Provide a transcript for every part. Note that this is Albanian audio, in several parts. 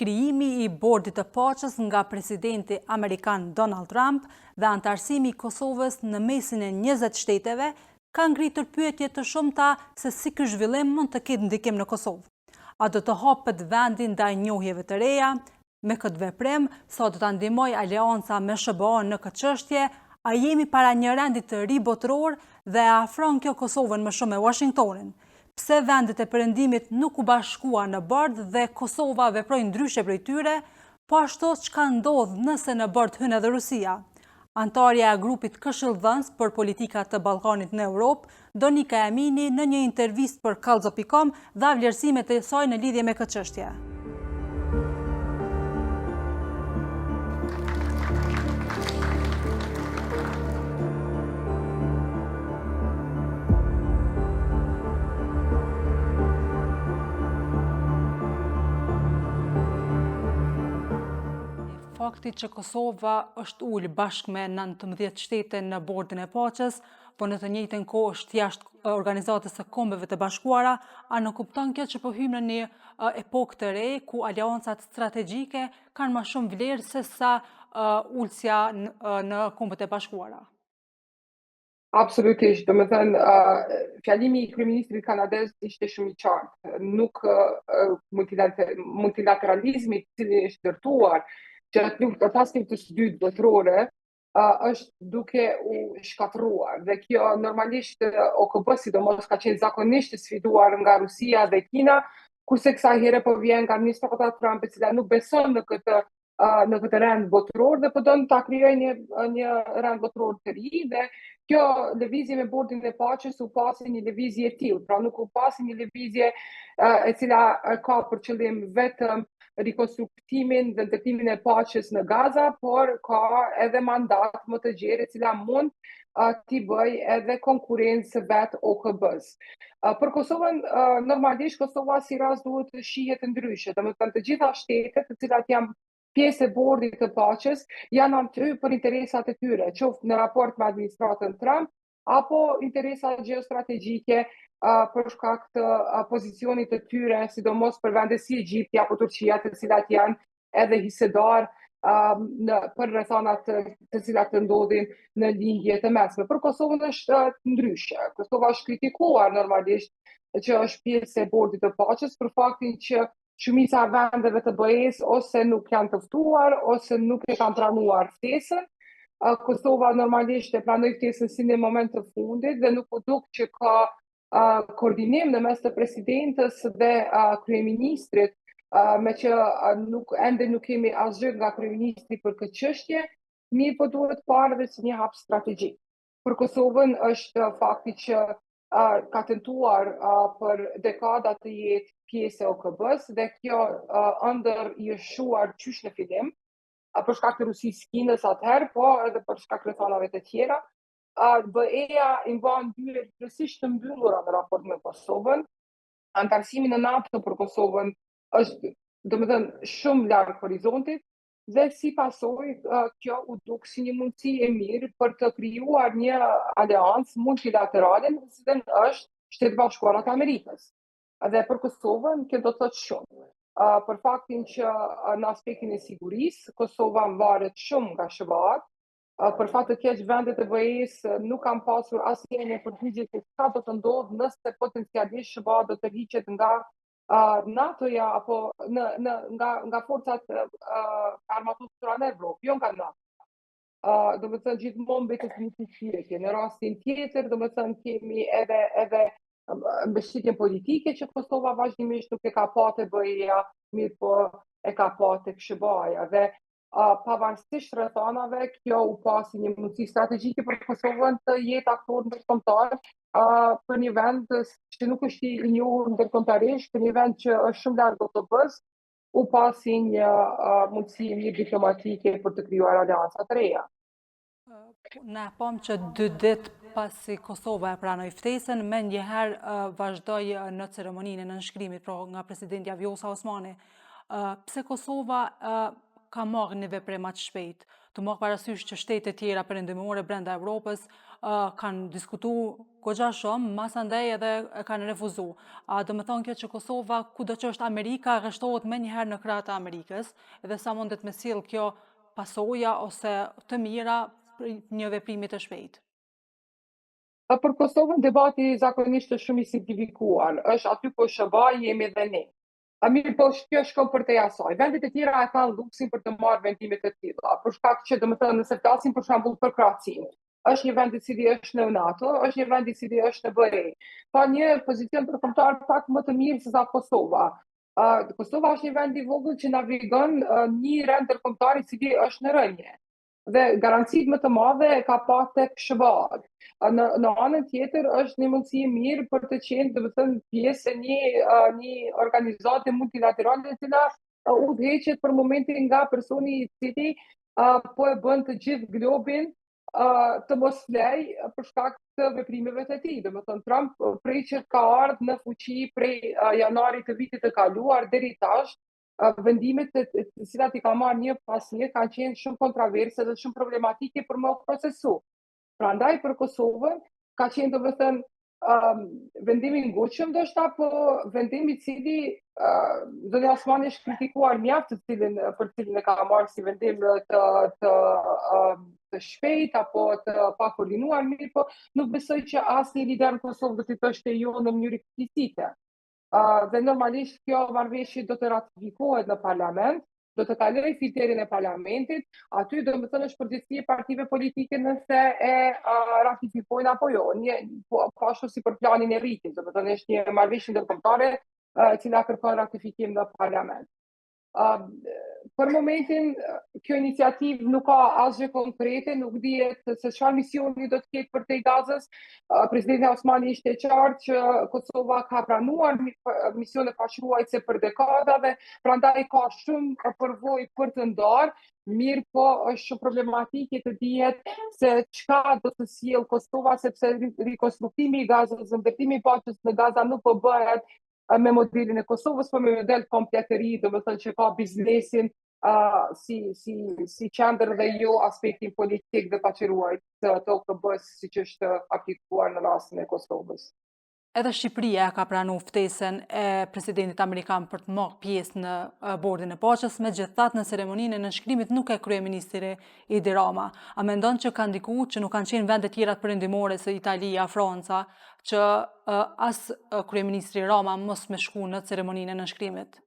Krijimi i bordit të paqes nga presidenti Amerikan Donald Trump dhe antarësimi i Kosovës në mesin e 20 shteteve ka ngritur pyetje të shumta se si ky zhvillim mund të ketë ndikim në Kosovë. A do të hapet vendi ndaj njohjeve të reja? Me këtë veprim, sa do ta ndihmojë aleanca me SBA-n në këtë çështje? A jemi para një rendi të ri botëror dhe afron kjo Kosovën më shumë me Washingtonin? Pse vendet e perëndimit nuk u bashkuan në bord dhe Kosova veproi ndryshe prej tyre, po ashtu çka ndodh nëse në bord hyn edhe Rusia? Antarja e grupit këshillëdhënës për politika të Ballkanit në Europë, Donika Emini, në një intervistë për Kallxo.com dha vlerësimet e saj në lidhje me këtë çështje. Fakti që Kosova është ullë bashkë me 19 shtete në bordin e paqes, po në të njëjtën kohë është jashtë Organizatës së Kombeve të Bashkuara, a në kupton kjo që po hym në një epokë të re ku aleancat strategjike kanë më shumë vlerë se sa ulësja në Kombet e Bashkuara? Absolutisht, do me thënë, fjalimi i kryeministrit kanadez ishte shumë i qartë. Nuk multilateralizmi i cili është ndërtuar që të pasnim të së dytë botërore është duke u shkatruar. Dhe kjo normalisht OKB sidomos ka qenë zakonisht sfiduar nga Rusia dhe Kina, kurse kësaj here po vjen nga administrata Trump, e cila nuk beson në këtë rend botëror dhe po don ta krijojë një rend botëror të ri dhe kjo lëvizje me bordin e paqes u pasi një lëvizje e tillë, pra nuk u pasi një lëvizje e cila ka për qëllim vetëm rikonstruktimin dhe ndërtimin e paqes në Gaza, por ka edhe mandat më të gjerë e cila mund t'i bëj edhe konkurrencë vet OKB-s. Për Kosovën, normalisht Kosova si rast duhet të shihet ndryshe, domethënë të gjitha shtetet të cilat janë pjesë e bordit të paqes janë aty për interesat e tyre, qoftë në raport me administratën Trump apo interesa gjeostrategjike për shkak të pozicionit të tyre, sidomos për vende si Egjipti apo Turqia, të cilat janë edhe hisedar për rrethanat të cilat të ndodhin në lindje të mesme. Për Kosovën është ndryshe. Kosova është kritikuar normalisht që është pjesë e bordit të paqes për faktin që shumica e vendeve të BE-s ose nuk janë të ftuar ose nuk e kanë pranuar ftesën. Kosova normalisht e pranoi ftesën si në moment të fundit dhe nuk u duk që ka koordinim në mes të presidentës dhe kryeministrit, me që ende nuk kemi asgjë nga kryeministri për këtë çështje, mirë po duhet parë edhe si një hap strategjik. Për Kosovën është fakti që ka tentuar për dekada të jetë pjesë e OKB-s dhe kjo ëndër i është shuar qysh në fillim, për shkak të Rusisë, Kinës atëherë, po edhe për shkak të rrethanave të tjera. BE-ja i mban dyert kryesisht të mbyllura në raport me Kosovën. Antarësimi në NATO për Kosovën është, domethënë, shumë larg horizontit dhe si pasojë kjo u duk si një mundësi e mirë për të krijuar një aleancë multilaterale në cilën është Shtetet Bashkuara të Amerikës. Dhe për Kosovën kjo do të thotë shumë. Për faktin që në aspektin e sigurisë, Kosova varet shumë nga SBA-t, për fat të keq vendet e BE-s nuk kanë pasur asnjë një përgjigje se çfarë do të ndodhë nëse potencialisht SBA do të hiqet nga NATO-ja apo nga forcat armatuara në Evropë, jo nga NATO. Domethënë gjithmonë mbetet një fuqi. Në rastin tjetër, domethënë kemi edhe mbështetjen politike që Kosova vazhdimisht nuk e ka patë BE-ja, mirë po e ka patë SBA-ja dhe pavarësisht rrethanave, kjo u pasi një mundësi strategjike për Kosovën të jetë aktor ndërkombëtar për një vend që nuk është i njohur ndërkombëtarisht, për një vend që është shumë larg OKB-s, u pasi një mundësi një diplomatike për të krijuar aleanca të reja. Ne pam që 2 ditë pasi Kosova e pranoi ftesën, me njëherë vazhdoi në ceremoninë e nënshkrimit nga presidentja Vjosa Osmani. Pse Kosova ka marrë një veprim më të shpejt, të marrë parasysh që shtete tjera perëndimore brenda Evropës kanë diskutuar goxha shumë, masandej edhe e kanë refuzuar. A do të thonë kjo që Kosova, kudo që është Amerika, arreshtohet menjëherë në krah të Amerikës, edhe sa mundet me sjell kjo pasoja ose të mira për një veprimi të shpejtë. Për Kosovën debati zakonisht është shumë i simplifikuar, është aty po SHBA jemi dhe ne. A mirë po kjo shkon për te asaj. Vendet e tjera e kanë luksin për të marrë vendime të tilla. Për shkak që domethënë nëse flasim për shembull për Kroacinë, është një vend i cili është në NATO, është një vend i cili është në BE. Ka një pozicion ndërkombëtar pak më të mirë se sa Kosova. Kosova është një vend i vogël që navigon një rend ndërkombëtar i cili është në rënje. Dhe garancitë më të madhe e ka pa tek SHBA. Në anën tjetër është një mundësi e mirë për të qenë, domethënë, pjesë e një organizate multilaterale e cila udhëheqet për momentin nga personi i cili po e bën të gjithë globin të mos flej për shkak të veprimeve të tij. Domethënë Trump prej që ka ardhur në fuqi prej janarit të vitit të kaluar deri tash, vendimet të cilat i ka marrë një pas një kanë qenë shumë kontroverse dhe shumë problematike për më procesu. Prandaj për Kosovën ka qenë domethënë vendimi i ngutshëm ndoshta, po vendimi i cili Zonja Osmani është kritikuar mjaft për cilin e ka marrë si vendim të shpejt apo të pakoordinuar, mirë, po nuk besoj që asnjë lider në Kosovë do t'i thoshte jo në mënyrë eksplicite. Dhe normalisht kjo marrëveshje do të ratifikohet në parlament, do të kaloj filterin e parlamentit, aty do të thënë është përgjegjësia e partive politike nëse e ratifikojnë apo jo. Po ashtu si për planin e rritit, do të thënë është një marrëveshje ndërkombëtare e cila kërkon ratifikim në parlament. Për momentin, kjo iniciativë nuk ka asgjë konkrete, nuk dihet se çfarë misioni do të ketë për te Gazës. Presidenti Osmani ishte qartë që Kosova ka pranuar misione paqëruese për dekada dhe prandaj ka shumë përvojë për të ndarë, mirë po është shumë problematike të dihet se çka do të sjellë Kosova, sepse rikonstruktimi i Gazës, ndërtimi i paqes në Gaza nuk po bëhet me modelin e Kosovës, po me model komplet të ri, domethënë që ka biznesin si qendër dhe jo aspektin politik dhe paqëruar të OKB-s, siç është aplikuar në rastin e Kosovës. Edhe Shqipëria ka pranuar ftesën e presidentit amerikan për të marrë pjesë në bordin e paqes, megjithatë në ceremoninë e nënshkrimit nuk e kryeministri Edi Rama. A mendon që ka ndikuar që nuk kanë qenë vende tjera perëndimore se Italia, Franca, që as kryeministri Rama mos me shku në ceremoninë e nënshkrimit?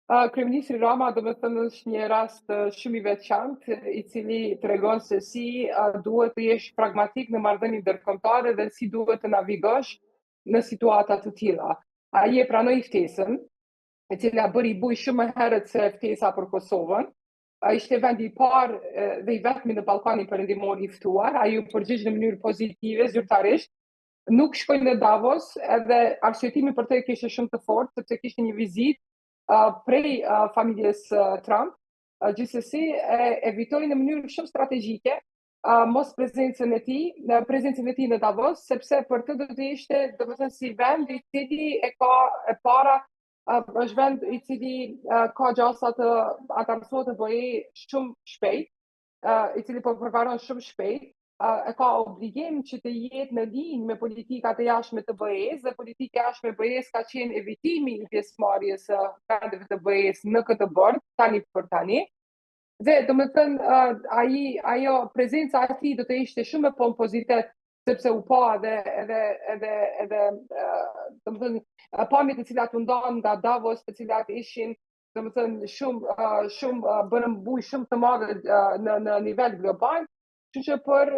Kryeministri Rama do të thënë është një rast shumë i veçantë i cili tregon se si duhet të jesh pragmatik në marrëdhënie ndërkombëtare dhe si duhet të navigosh në situata të tilla. Ai e pranoi ftesën, e cila bëri buj shumë më herët se ftesa për Kosovën. Ishte vendi i parë dhe i vetmi në Ballkanin Perëndimor i ftuar, ai u përgjigj në mënyrë pozitive zyrtarisht. Nuk shkoi në Davos, edhe arsyetimi për të kishte shumë të fortë, sepse kishte një vizitë prej familjes Trump, gjithsesi evitoi në mënyrë shumë strategjike mos prezencën e tij në Davos, sepse për të do të ishte, domethënë, si vend i cili është vend i cili ka gjasa të antarësohet të BE shumë shpejt, i cili po përparon shumë shpejt, e ka obligim që të jetë në linjë me politikat e jashtme të BE-s, dhe politika e jashtme e BE-s ka qenë evitimi i pjesëmarrjes së vendeve të BE-s në këtë bord, tani për tani. Dhe domethënë ajo prezenca e tij do të ishte shumë me pompozitet, sepse u pa edhe domethënë pamjet të cilat u ndan nga Davos, të cilat ishin domethënë shumë bënë bujë shumë të madhe në nivel global. Kështu që për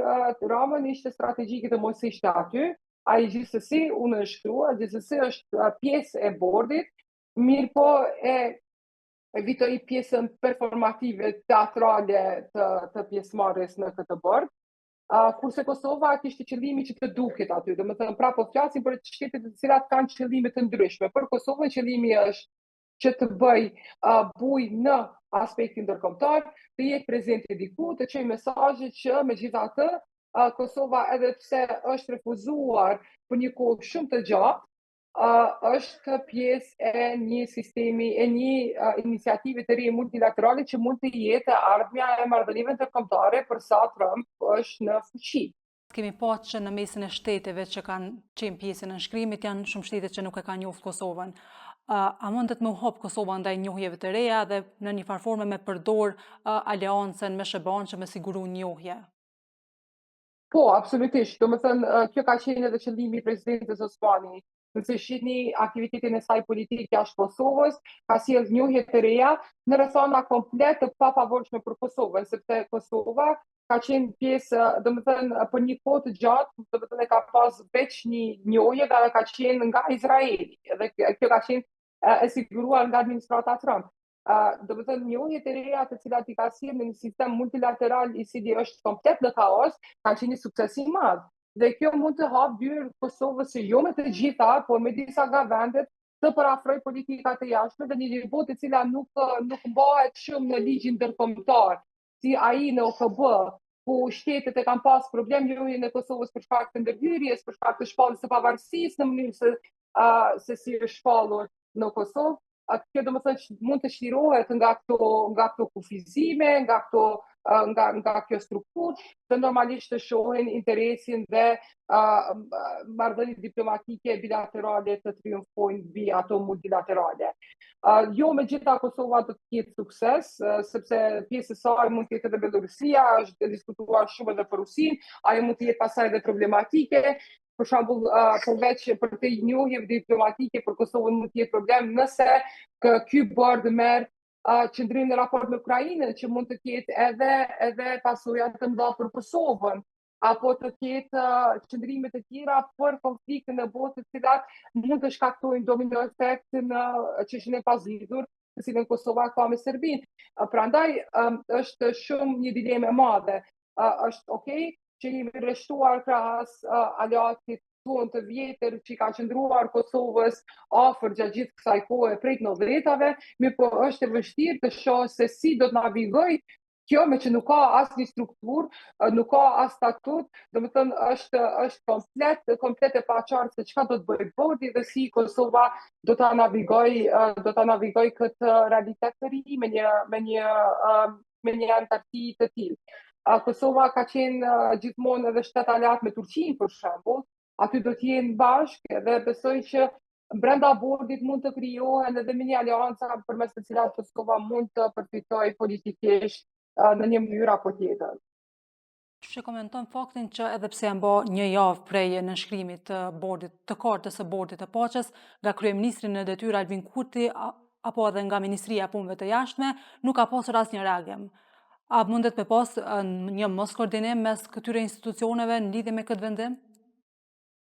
Ramën ishte strategjike të mos ishte aty. Ai gjithsesi u nënshkrua, gjithsesi është pjesë e bordit, mirë po evitoi pjesën performative teatrale të pjesëmarrjes në këtë bord. Kurse Kosova kishte qëllimi që të duket aty, domethënë prapë flasim për shtetet të cilat kanë qëllime të ndryshme. Për Kosovën qëllimi është që të bëj buj në aspektin ndërkombëtar, të jetë prezente diku, të çojë mesazhe që megjithatë Kosova, edhe pse është refuzuar për një kohë shumë të gjatë, është pjesë e një sistemi, e një iniciative të re multilaterale që mund të jetë e ardhmja e marrëdhënieve ndërkombëtare përsa Trump është në fuqi. Kemi pa që në mesin e shteteve që kanë qenë pjesë në nënshkrimit janë shumë shtete që nuk e kanë njohur Kosovën. A mundet me u hap Kosova ndaj njohjeve të reja dhe në një farë forme me përdor aleancën me SHBA-n që me siguru njohje? Po, absolutisht. Domethënë, kjo ka qenë edhe qëllimi i presidentës Osmani. Nëse shihni aktivitetin e saj politik jashtë Kosovës, ka sjellë njohje të reja në rrethana komplet të pafavorshme për Kosovën, sepse Kosova ka qenë pjesë, domethënë, për një kohë të gjatë, domethënë ka pas veç një njohje dhe ka qenë nga Izraeli. Edhe kjo ka qenë e siguruar nga administrata Trump. Domethënë njohje të reja të cilat i ka sjellë në një sistem multilateral i cili është komplet në kaos, ka qenë një sukses i madh. Dhe kjo mund të hapë dyrë Kosovës se jo me të gjitha, por me disa nga vendet të parafroj politikat e jashtme dhe një nivo të cila nuk mbahet shumë në ligjin ndërkombëtar, si ai në OKB, ku shtetet e kanë pas problem njohjen e Kosovës për shkak të ndërhyrjes, për shkak të shpalljes së pavarësisë në mënyrë se si është shpallur në Kosovë. Kjo domethënë mund të shlirohet nga këto kufizime, nga kjo strukturë, dhe normalisht të shohin interesin dhe marrëdhëniet diplomatike bilaterale të triumfojnë mbi ato multilaterale. Jo me gjitha Kosova do të ketë sukses, sepse pjesë e saj mund të jetë edhe Belorusia, është diskutuar shumë edhe për Rusinë, ajo mund të jetë pastaj edhe problematike. Për shembull, përveç për të njohjeve diplomatike për Kosovën mund të jetë problem nëse ky bord merr qëndrim në raport me Ukrainën, që mund të ketë edhe pasoja të mëdha për Kosovën, apo të ketë qëndrime të tjera për konflikte në botë të cilat mund të shkaktojnë domino efekt në çështjen e pazlidhur, të cilën Kosova ka me Serbinë. Prandaj është shumë një dilemë e madhe. Është okay që jemi rreshtuar krahas aleatit tonë të vjetër që ka qëndruar Kosovës afër gjatë gjithë kësaj kohe prej 90-tave, mirë po është e vështirë të shoh se si do të navigoj kjo me që nuk ka asnjë strukturë, nuk ka as statut, domethënë është komplet e paqartë se çka do të bëjë bordi dhe si Kosova do ta navigoj këtë realitet të ri me një antarësi të tillë. Kosova ka qenë gjithmonë edhe shtet aleat me Turqinë për shembull, aty do të jenë bashkë dhe besoj që brenda bordit mund të krijohen edhe mini aleanca përmes të cilat Kosova mund të përfitojë politikisht në një mënyrë apo tjetër. Që komenton faktin që edhe pse janë bë një javë prej nënshkrimit të bordit të kartës së bordit të paqes nga kryeministri në detyrë Albin Kurti apo edhe nga Ministria e Punëve të Jashtme, nuk ka pasur asnjë reagim. A mundet me pas një mos koordinim mes këtyre institucioneve në lidhje me këtë vendim?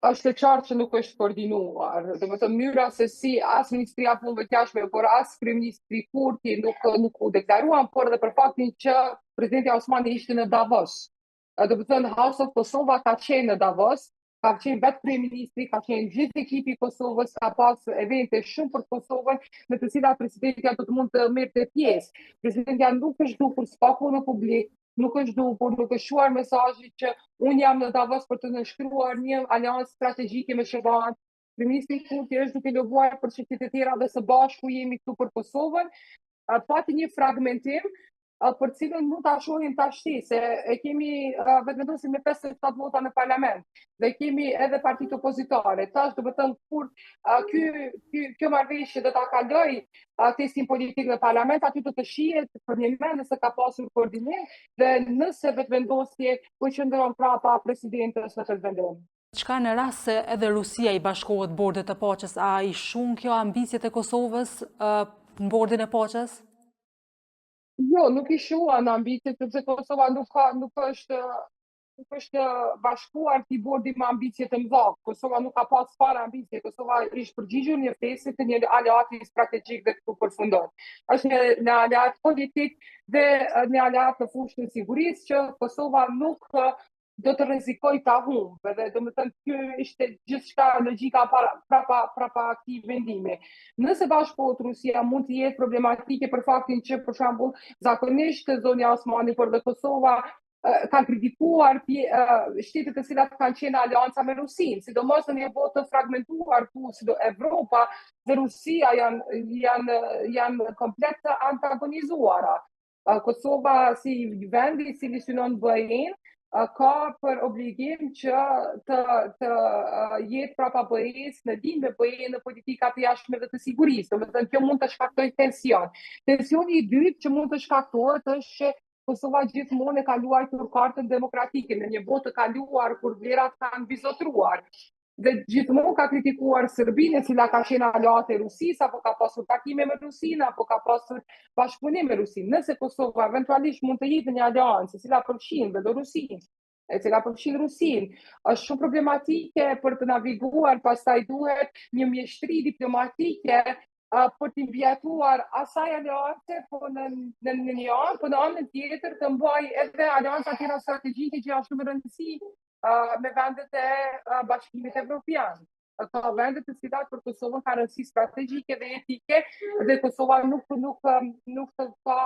Është e qartë që nuk është koordinuar. Domethënë mënyra se si as Ministria e Punëve të Jashtme, por as kryeministri Kurti nuk u deklaruan, por edhe për faktin që presidenti Osmani ishte në Davos. Domethënë House of Kosova ka qenë në Davos, ka qenë vetë kryeministri, ka qenë gjithë ekipi i Kosovës, ka pas evente shumë për Kosovën, në të cilat presidentja do të mund të merrte pjesë. Presidentja nuk është dukur spaku në publik, nuk është dukur, nuk është shuar mesazhi që unë jam në Davos për të nënshkruar një aleancë strategjike me SHBA-n. Kryeministri Kurti është duke lobuar për çështje të tjera dhe së bashku jemi këtu për Kosovën. Pati një fragmentim për cilën mund ta shohim tashti se e kemi vetëvendosin me 57 vota në parlament dhe kemi edhe partitë opozitare. Tash do të thënë kur kjo marrëveshje do ta kaloj testin politik në parlament, aty do të shihet për një mend se ka pasur koordinim dhe nëse vetëvendosje u qëndron prapa presidentës në këtë vendim. Çka në rast se edhe Rusia i bashkohet bordit të paqes, a i shun kjo ambicjet e Kosovës në bordin e paqes? Jo, nuk i shuan ambicjet, sepse Kosova nuk është bashkuar ti bordi me ambicje të mëdha. Kosova nuk ka pas fare ambicje. Kosova ishte përgjigjur një ftesë të një aleati strategjik dhe këtu përfundon. Është një aleat politik dhe një aleat në fushën e sigurisë që Kosova nuk do të rrezikoj ta humbë, dhe domethënë kjo ishte gjithçka logjika prapa këtij vendimi. Nëse bashkohet Rusia mund të jetë problematike për faktin që për shembull zakonisht zonja Osmani por dhe Kosova kanë kritikuar shtetet të cilat kanë qenë alianca me Rusinë, sidomos në një botë të fragmentuar ku Evropa dhe Rusia janë komplet të antagonizuara. Kosova si vendi i cili synon BE-n ka për obligim që të jetë prapa BE-s në lidhje me BE në politikat e jashtme dhe të sigurisë. Domethënë kjo mund të shkaktojë tension. Tensioni i dytë që mund të shkaktohet është që Kosova gjithmonë e ka luar kartën demokratike në një botë të kaluar kur vlerat kanë bizotruar. Dhe gjithmonë ka kritikuar Serbinë, e cila ka qenë aleate e Rusisë, apo ka pasur takime me Rusinë, apo ka pasur bashkëpunim me Rusinë. Nëse Kosova eventualisht mund të jetë një aleancë e cila përfshin Belorusinë, e cila përfshin Rusinë, është shumë problematike për të naviguar, pastaj duhet një mjeshtri diplomatike për të mbjatuar asaj aleance, po në një anë, po në anën tjetër të mbaj edhe aleanca tjera strategjike që janë shumë rëndësishme me vendet e Bashkimit Evropian. Ka vendet të cilat për Kosovën ka rëndësi strategjike dhe etike, dhe Kosova nuk ka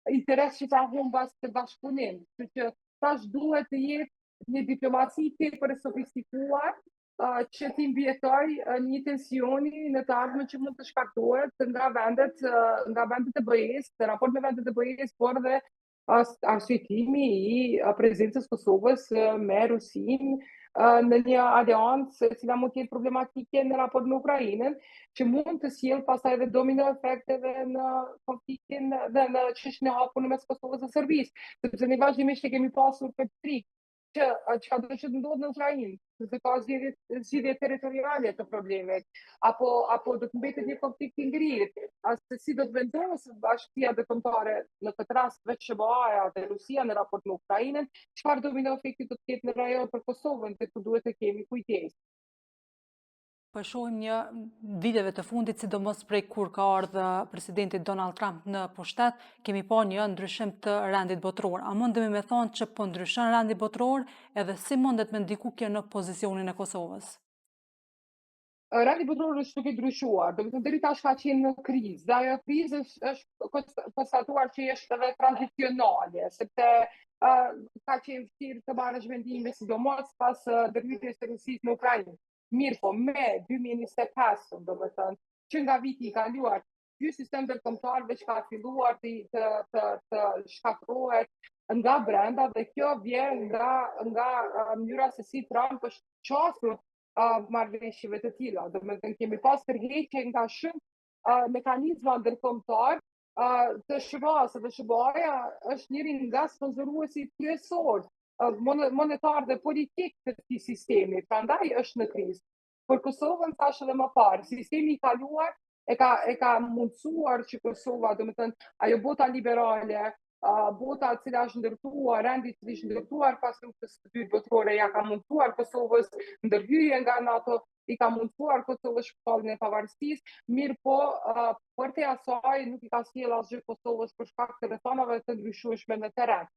interes që ta humbas të bashkëpunim. Kështu që tash duhet të jetë një diplomaci tepër e sofistikuar, që ti mbjetoj një tensioni në të ardhmen që mund të shkaktohet nga vendet e BE-s, në raport me vendet e BE-s, por dhe arsyetimi i prezencës Kosovës me Rusinë në një aleancë e cila mund të jetë problematike në raport me Ukrainën, që mund të sjellë pastaj edhe domino efekteve në konfliktin dhe në çështjen e hapur mes Kosovës dhe Serbisë, sepse ne vazhdimisht e kemi pasur këtë frikë që çka do të ndodhë në Ukrainë, se ka zgjidhje territoriale të problemit, apo do të mbetet një konflikt i ngrirë, se si do të vendosë bashkia ndërkombëtare në këtë rast veç SBA-ja dhe Rusia në raport me Ukrainën, çfarë domino efekti do të ketë në rajon për Kosovën, dhe ku duhet të kemi kujdes. Po shohim një viteve të fundit, sidomos prej kur ka ardhur presidenti Donald Trump në pushtet, kemi pa një ndryshim të rendit botror. A mundemi me thonë që po ndryshon rendi botror, edhe si mundet me ndiku kjo në pozicionin e Kosovës? Rendi botror është duke ndryshuar, domethënë deri tash ka qenë në krizë, dhe ajo krizë është konstatuar që është edhe tranzicionale, sepse ka qenë vështirë të marrësh mendime, sidomos pas ndërhyjjes së Rusisë në Ukrainë. Mirë po, me 2025, domethënë, që nga viti i kaluar, ky sistem ndërkombëtar veç ka filluar të shkaktrohet nga brenda, dhe kjo vjen nga mënyra se si Trump është qasur marrëveshjeve të tilla. Domethënë kemi pas tërheqje nga shumë mekanizma ndërkombëtar të SBA-s, dhe SBA-ja është njëri nga sponsoruesit kryesor monetar dhe politik të këtij sistemi, prandaj është në krizë. Por Kosovën thash edhe më parë, sistemi i kaluar e ka mundësuar që Kosova, domethënë ajo bota liberale, bota e cila është ndërtuar, rendi i cili është ndërtuar pas luftës së dytë botërore, ja ka mundësuar Kosovës ndërhyrje nga NATO, i ka mundësuar Kosovës shpalljen e pavarësisë, mirë po për te asaj nuk i ka sjellë asgjë Kosovës për shkak të rrethonave të ndryshueshme në terren.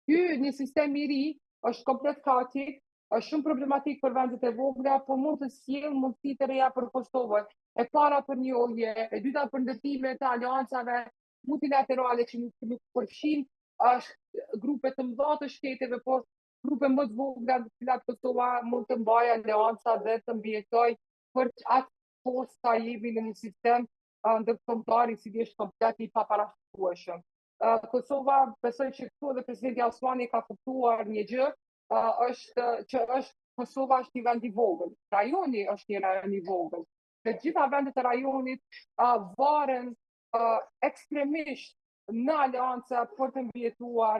Ky një sistem i ri është komplet kaotik, është shumë problematik për vendet e vogla, por mund të sjellë mundësi të reja për Kosovën. E para për njohje, e dyta për ndërtime të aleancave multilaterale që nuk përfshin grupe të mëdha të shteteve, por grupe më të vogla të cilat Kosova mund të mbajë aleanca dhe të mbjetoj për atë posta jemi në një sistem ndërkombëtar i cili është komplet i paparashikueshëm. Kosova, besoj që këtu edhe presidenti Osmani ka kuptuar një gjë, Kosova është një vend i vogël, rajoni është një rajon i vogël. Dhe gjitha vendet e rajonit varen ekstremisht në aleanca për të mbjetuar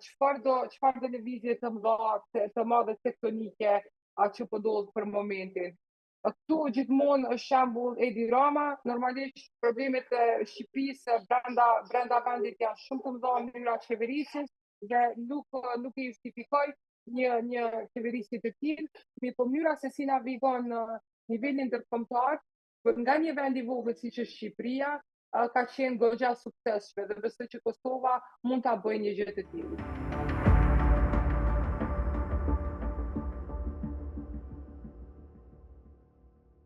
çfarë do lëvizje të mëdha, të madhe tektonike që po ndodh për momentin. Këtu gjithmonë është shembull Edi Rama, normalisht problemet e Shqipërisë brenda vendit janë shumë të mëdha në mënyra qeverisjes dhe nuk e justifikoj një qeverisje të tillë, mirë po mënyra se si navigon në nivelin ndërkombëtar, nga një vend i vogël siç është Shqipëria, ka qenë goxha suksesshme dhe besoj që Kosova mund ta bëjë një gjë të tillë.